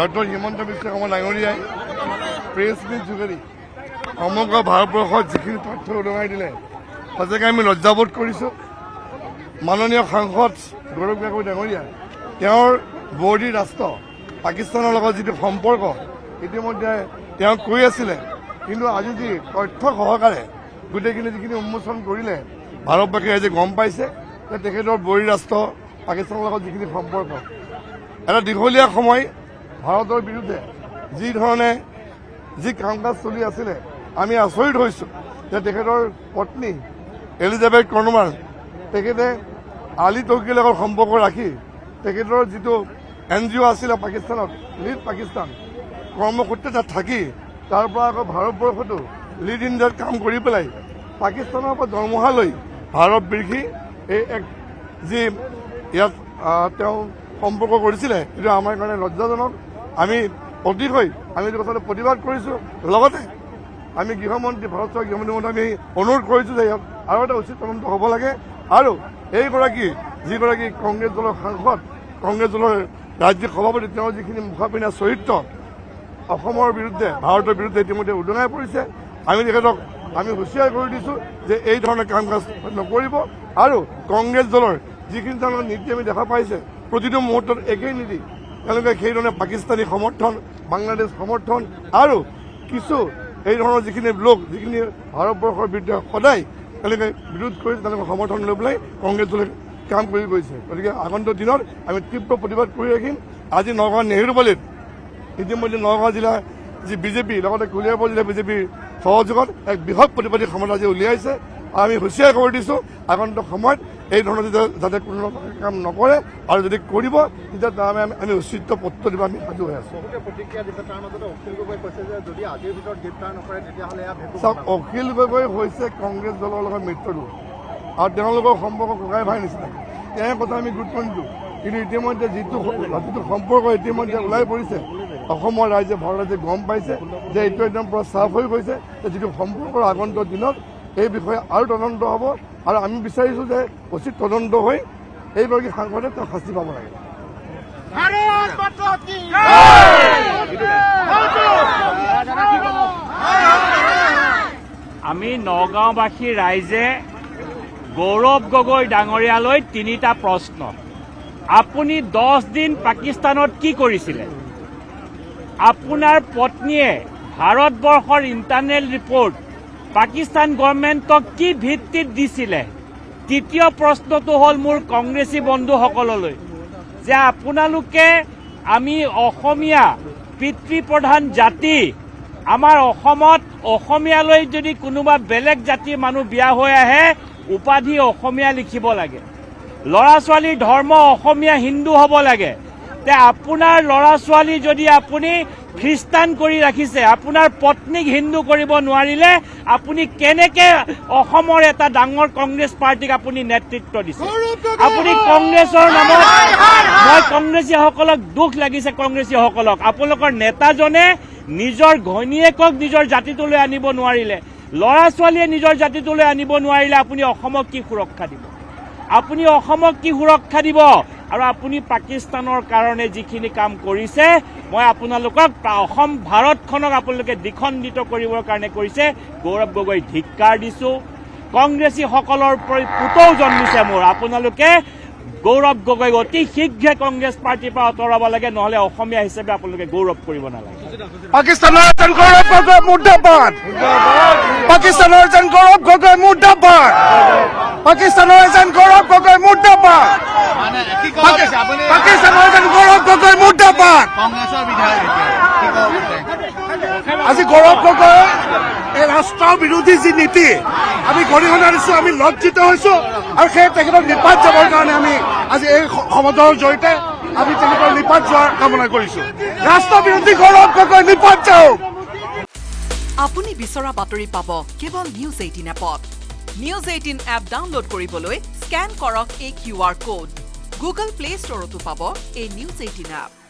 Doctor Himanta Biswa Sarma ডাঙৰীয়াই press meat যোগেদি সমগ্ৰ ভাৰতবৰ্ষত যিখিনি তথ্য উদঙাই দিলে সঁচাকৈ আমি লজ্জাবোধ কৰিছোঁ। মাননীয় সাংসদ গৌৰৱ গগৈ ডাঙৰীয়া তেওঁৰ বৰ্ডি ৰাষ্ট্ৰ পাকিস্তানৰ লগত যিটো সম্পৰ্ক ইতিমধ্যে তেওঁ কৈ আছিলে, কিন্তু আজি যি তথ্য সহকাৰে গোটেইখিনি যিখিনি উন্মোচন কৰিলে ভাৰতবাসীয়ে আজি গম পাইছে যে তেখেতৰ বৰ্ডি ৰাষ্ট্ৰ পাকিস্তানৰ লগত যিখিনি সম্পৰ্ক এটা দীঘলীয়া সময় ভাৰতৰ বিৰুদ্ধে যি ধৰণে যি কাম কাজ চলি আছিলে আমি আচৰিত হৈছোঁ যে তেখেতৰ পত্নী এলিজাবেথ কৰ্ণমান তেখেতে আলী তৌকীৰ লগত সম্পৰ্ক ৰাখি তেখেতৰ যিটো NGO আছিলে পাকিস্তানত লিড পাকিস্তান কৰ্মসূত্ৰে তাত থাকি তাৰ পৰা আকৌ ভাৰতবৰ্ষতো লিড ইণ্ডিয়াত কাম কৰি পেলাই পাকিস্তানৰ পৰা দৰমহা লৈ ভাৰত বিৰখি এই এক যি ইয়াত তেওঁ সম্পৰ্ক কৰিছিলে এইটো আমাৰ কাৰণে লজ্জাজনক। আমি অতিশয় আমি এইটো কথাটো প্ৰতিবাদ কৰিছোঁ। লগতে আমি গৃহমন্ত্ৰী ভাৰত চৰকাৰৰ গৃহমন্ত্ৰীক আমি অনুৰোধ কৰিছোঁ যে ইয়াত আৰু এটা উচিত তদন্ত হ'ব লাগে আৰু এইগৰাকী যিগৰাকী কংগ্ৰেছ দলৰ সাংসদ কংগ্ৰেছ দলৰ ৰাজ্যিক সভাপতি তেওঁৰ যিখিনি মুখাপিনা চৰিত্ৰ অসমৰ বিৰুদ্ধে ভাৰতৰ বিৰুদ্ধে ইতিমধ্যে উদঙাই পৰিছে। আমি তেখেতক আমি হুঁচিয়াৰ কৰি দিছোঁ যে এই ধৰণৰ কাম কাজ নকৰিব আৰু কংগ্ৰেছ দলৰ যিখিনি তেওঁলোকৰ নীতি আমি দেখা পাইছে প্ৰতিটো মুহূৰ্তত একেই নীতি তেওঁলোকে সেইধৰণে পাকিস্তানী সমৰ্থন বাংলাদেশ সমৰ্থন আৰু কিছু এই ধৰণৰ যিখিনি লোক যিখিনি ভাৰতবৰ্ষৰ বিৰুদ্ধে সদায় তেওঁলোকে বিৰোধ কৰিছে তেওঁলোকৰ সমৰ্থন লৈ পেলাই কংগ্ৰেছ দলে কাম কৰি গৈছে। গতিকে আগন্তুক দিনত আমি তীব্ৰ প্ৰতিবাদ কৰি ৰাখিম। আজি নগাঁও নেহেৰুবালিত ইতিমধ্যে নগাঁও জিলাৰ যি বিজেপি লগতে কলিয়াবৰ জিলা বিজেপিৰ সহযোগত এক বৃহৎ প্ৰতিবাদী সমাজ আজি উলিয়াইছে। আমি হুঁচিয়াৰ কৰি দিছোঁ আগন্তুক সময়ত এই ধৰণৰ যাতে কোনো কাম নকৰে আৰু যদি কৰিব তেতিয়া তাৰ আমি উচিত পত্ৰ দিব আমি সাজু হৈ আছোঁ। চাওক, অখিল গগৈ হৈছে কংগ্ৰেছ দলৰ লগত মিত্ৰদোষ আৰু তেওঁলোকৰ সম্পৰ্ক ককাই ভাই নিচিনা তেওঁ কথা আমি গুৰুত্ব নিদিওঁ, কিন্তু ইতিমধ্যে যিটো সম্পৰ্ক ইতিমধ্যে ওলাই পৰিছে অসমৰ ৰাইজে ভাৰত ৰাইজে গম পাইছে যে এইটো একদম পুৰা চাফ হৈ গৈছে যে যিটো সম্পৰ্কৰ আগন্তুক দিনত এই বিষয়ে আৰু তদন্ত হ'ব আৰু আমি বিচাৰিছোঁ যে উচিত তদন্ত হৈ এইগৰাকী সাংসদে তেওঁ শাস্তি পাব লাগে। আমি নগাঁওবাসী ৰাইজে গৌৰৱ গগৈ ডাঙৰীয়ালৈ 3টা প্ৰশ্ন। আপুনি 10 দিন পাকিস্তানত কি কৰিছিলে? আপোনাৰ পত্নীয়ে ভাৰতবৰ্ষৰ ইণ্টাৰনেল ৰিপৰ্ট পাকিস্তান গভৰ্ণমেণ্টক কি ভিত্তিত দিছিলে? তৃতীয় প্ৰশ্নটো হ'ল মোৰ কংগ্ৰেছী বন্ধুসকললৈ যে আপোনালোকে আমি অসমীয়া পিতৃপ্ৰধান জাতি আমাৰ অসমত অসমীয়ালৈ যদি কোনোবা বেলেগ জাতিৰ মানুহ বিয়া হৈ আহে উপাধি অসমীয়া লিখিব লাগে, ল'ৰা ছোৱালীৰ ধৰ্ম অসমীয়া হিন্দু হ'ব লাগে। তে আপোনাৰ ল'ৰা ছোৱালী যদি আপুনি খ্ৰীষ্টান কৰি ৰাখিছে আপোনাৰ পত্নীক হিন্দু কৰিব নোৱাৰিলে আপুনি কেনেকে অসমৰ এটা ডাঙৰ কংগ্ৰেছ পাৰ্টিক আপুনি নেতৃত্ব দিছে? আপুনি কংগ্ৰেছৰ নামত মই কংগ্ৰেছীসকলক দুখ লাগিছে। কংগ্ৰেছীসকলক আপোনালোকৰ নেতাজনে নিজৰ ঘৈণীয়েকক নিজৰ জাতিটোলৈ আনিব নোৱাৰিলে, ল'ৰা ছোৱালীয়ে নিজৰ জাতিটোলৈ আনিব নোৱাৰিলে আপুনি অসমক কি সুৰক্ষা দিব? আপুনি অসমক কি সুৰক্ষা দিব? আৰু আপুনি পাকিস্তানৰ কাৰণে যিখিনি কাম কৰিছে মই আপোনালোকক অসম ভাৰতখনক আপোনালোকে দ্বিখণ্ডিত কৰিবৰ কাৰণে কৰিছে। গৌৰৱ গগৈ ধিক্কাৰ দিছোঁ। কংগ্ৰেছীসকলৰ পুতৌ জন্মিছে মোৰ। আপোনালোকে গৌৰৱ গগৈ অতি শীঘ্ৰে কংগ্ৰেছ পাৰ্টিৰ পৰা আঁতৰাব লাগে, নহ'লে অসমীয়া হিচাপে আপোনালোকে গৌৰৱ কৰিব নালাগে। পাকিস্তানৰ এজন গৌৰৱ গগৈ মুৰ্দাবাদ, পাকিস্তানৰ এজন গৌৰৱ গগৈ মুৰ্দাবাদ, পাকিস্তানৰ এজন গৌৰৱ গগৈ মুৰ্দাবাদ, পাকিস্তানৰ এজন গৌৰৱ গগৈ মুৰ্দাবাদ। আজি গৌৰৱ গগৈ এই ৰাষ্ট্ৰৰ বিৰোধী যি নীতি আমি গৰিহণা দিছোঁ, আমি লজ্জিত হৈছোঁ আৰু সেই তেখেতৰ নিপাত যাবৰ কাৰণে আমি আজি এই সমাজৰ জৰিয়তে আমি তেখেতৰ নিপাত যোৱাৰ কামনা কৰিছোঁ। ৰাষ্ট্ৰ বিৰোধী গৌৰৱ গগৈ নিপাত যাওক। আপুনি বিচৰা বাতৰি পাব কেৱল নিউজ 18 এপত। নিউজ 18 এপ ডাউনলোড কৰিবলৈ স্কেন কৰক এই QR কোড। গুগল প্লে ষ্টৰতো পাব এই নিউজ 18 এপ।